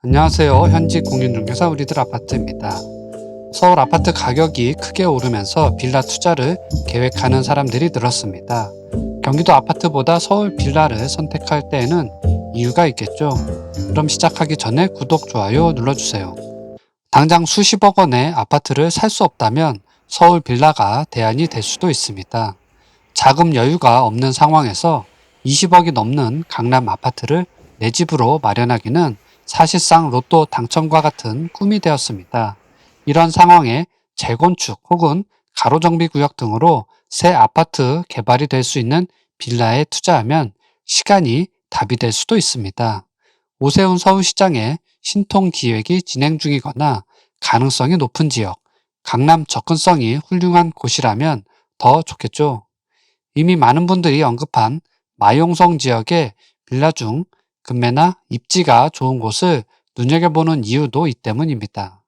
안녕하세요. 현직 공인중개사 우리들 아파트입니다. 서울 아파트 가격이 크게 오르면서 빌라 투자를 계획하는 사람들이 늘었습니다. 경기도 아파트보다 서울 빌라를 선택할 때에는 이유가 있겠죠. 그럼 시작하기 전에 구독, 좋아요 눌러주세요. 당장 수십억 원의 아파트를 살 수 없다면 서울 빌라가 대안이 될 수도 있습니다. 자금 여유가 없는 상황에서 20억이 넘는 강남 아파트를 내 집으로 마련하기는 사실상 로또 당첨과 같은 꿈이 되었습니다. 이런 상황에 재건축 혹은 가로정비 구역 등으로 새 아파트 개발이 될 수 있는 빌라에 투자하면 시간이 답이 될 수도 있습니다. 오세훈 서울시장의 신통 기획이 진행 중이거나 가능성이 높은 지역, 강남 접근성이 훌륭한 곳이라면 더 좋겠죠. 이미 많은 분들이 언급한 마용성 지역의 빌라 중 금매나 입지가 좋은 곳을 눈여겨보는 이유도 이 때문입니다.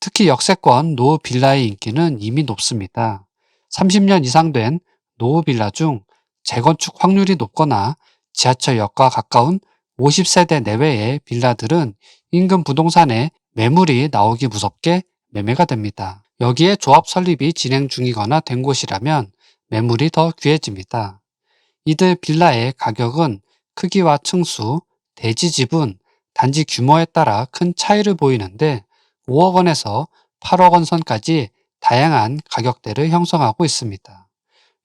특히 역세권 노후 빌라의 인기는 이미 높습니다. 30년 이상 된 노후 빌라 중 재건축 확률이 높거나 지하철역과 가까운 50세대 내외의 빌라들은 인근 부동산에 매물이 나오기 무섭게 매매가 됩니다. 여기에 조합 설립이 진행 중이거나 된 곳이라면 매물이 더 귀해집니다. 이들 빌라의 가격은 크기와 층수, 대지 지분, 단지 규모에 따라 큰 차이를 보이는데 5억 원에서 8억 원 선까지 다양한 가격대를 형성하고 있습니다.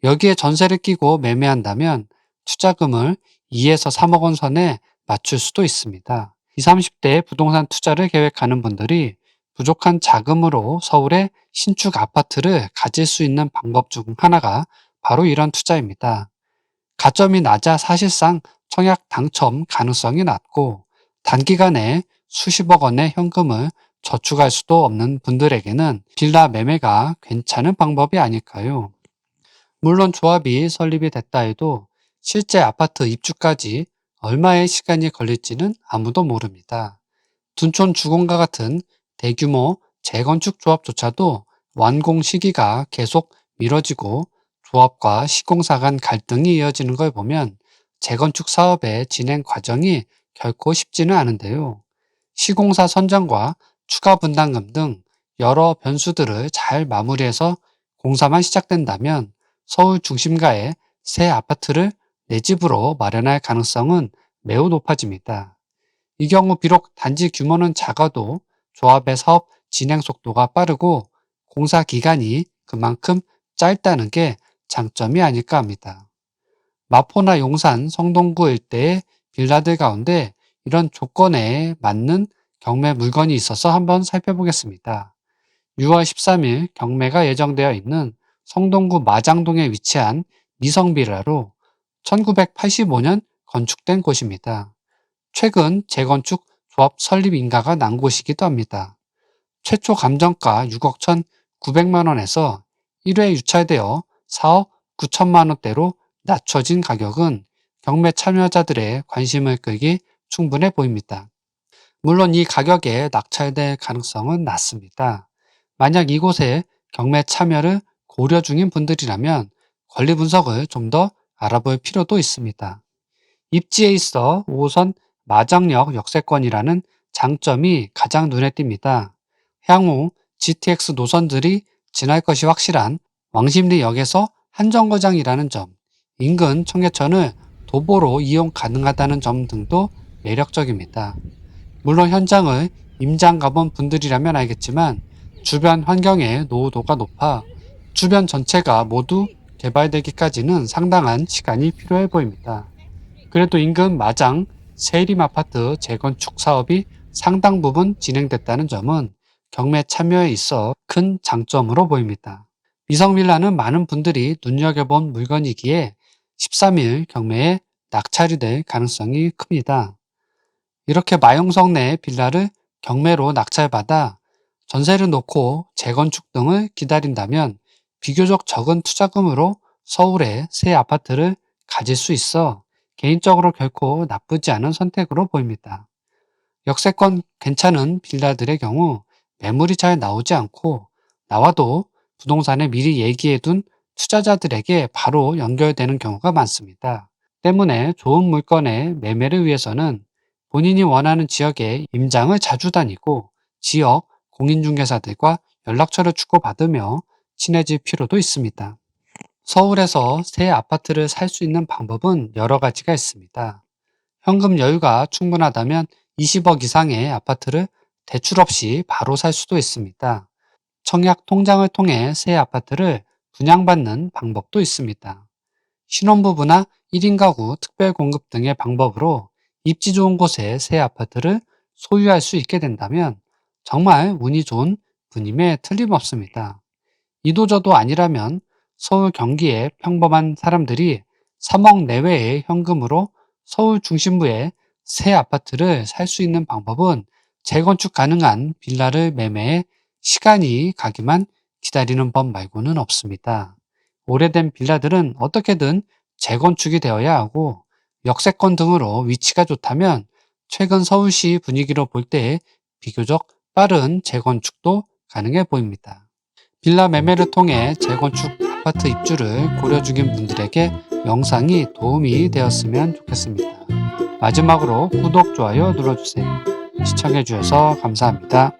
여기에 전세를 끼고 매매한다면 투자금을 2에서 3억 원 선에 맞출 수도 있습니다. 20, 30대 부동산 투자를 계획하는 분들이 부족한 자금으로 서울의 신축 아파트를 가질 수 있는 방법 중 하나가 바로 이런 투자입니다. 가점이 낮아 사실상 청약 당첨 가능성이 낮고 단기간에 수십억 원의 현금을 저축할 수도 없는 분들에게는 빌라 매매가 괜찮은 방법이 아닐까요? 물론 조합이 설립이 됐다 해도 실제 아파트 입주까지 얼마의 시간이 걸릴지는 아무도 모릅니다. 둔촌 주공과 같은 대규모 재건축 조합조차도 완공 시기가 계속 미뤄지고 조합과 시공사 간 갈등이 이어지는 걸 보면 재건축 사업의 진행 과정이 결코 쉽지는 않은데요. 시공사 선정과 추가 분담금 등 여러 변수들을 잘 마무리해서 공사만 시작된다면 서울 중심가의 새 아파트를 내 집으로 마련할 가능성은 매우 높아집니다. 이 경우 비록 단지 규모는 작아도 조합의 사업 진행 속도가 빠르고 공사 기간이 그만큼 짧다는 게 장점이 아닐까 합니다. 마포나 용산, 성동구 일대의 빌라들 가운데 이런 조건에 맞는 경매 물건이 있어서 한번 살펴보겠습니다. 6월 13일 경매가 예정되어 있는 성동구 마장동에 위치한 미성빌라로 1985년 건축된 곳입니다. 최근 재건축 조합 설립 인가가 난 곳이기도 합니다. 최초 감정가 6억 1,900만 원에서 1회 유찰되어 4억 9천만 원대로 낮춰진 가격은 경매 참여자들의 관심을 끌기 충분해 보입니다. 물론 이 가격에 낙찰될 가능성은 낮습니다. 만약 이곳에 경매 참여를 고려 중인 분들이라면 권리 분석을 좀 더 알아볼 필요도 있습니다. 입지에 있어 5호선 마정역 역세권이라는 장점이 가장 눈에 띕니다. 향후 GTX 노선들이 지날 것이 확실한 왕십리역에서 한정거장이라는 점, 인근 청계천을 도보로 이용 가능하다는 점 등도 매력적입니다. 물론 현장을 임장 가본 분들이라면 알겠지만 주변 환경의 노후도가 높아 주변 전체가 모두 개발되기까지는 상당한 시간이 필요해 보입니다. 그래도 인근 마장 세림 아파트 재건축 사업이 상당 부분 진행됐다는 점은 경매 참여에 있어 큰 장점으로 보입니다. 미성빌라는 많은 분들이 눈여겨본 물건이기에 13일 경매에 낙찰이 될 가능성이 큽니다. 이렇게 마용성 내 빌라를 경매로 낙찰받아 전세를 놓고 재건축 등을 기다린다면 비교적 적은 투자금으로 서울의 새 아파트를 가질 수 있어 개인적으로 결코 나쁘지 않은 선택으로 보입니다. 역세권 괜찮은 빌라들의 경우 매물이 잘 나오지 않고 나와도 부동산에 미리 얘기해둔 투자자들에게 바로 연결되는 경우가 많습니다. 때문에 좋은 물건의 매매를 위해서는 본인이 원하는 지역에 임장을 자주 다니고 지역 공인중개사들과 연락처를 주고받으며 친해질 필요도 있습니다. 서울에서 새 아파트를 살 수 있는 방법은 여러 가지가 있습니다. 현금 여유가 충분하다면 20억 이상의 아파트를 대출 없이 바로 살 수도 있습니다. 청약 통장을 통해 새 아파트를 분양받는 방법도 있습니다. 신혼부부나 1인 가구 특별 공급 등의 방법으로 입지 좋은 곳에 새 아파트를 소유할 수 있게 된다면 정말 운이 좋은 분임에 틀림없습니다. 이도저도 아니라면 서울 경기의 평범한 사람들이 3억 내외의 현금으로 서울 중심부에 새 아파트를 살 수 있는 방법은 재건축 가능한 빌라를 매매해 시간이 가기만 기다리는 법 말고는 없습니다. 오래된 빌라들은 어떻게든 재건축이 되어야 하고 역세권 등으로 위치가 좋다면 최근 서울시 분위기로 볼 때 비교적 빠른 재건축도 가능해 보입니다. 빌라 매매를 통해 재건축 아파트 입주를 고려 중인 분들에게 영상이 도움이 되었으면 좋겠습니다. 마지막으로 구독, 좋아요 눌러주세요. 시청해주셔서 감사합니다.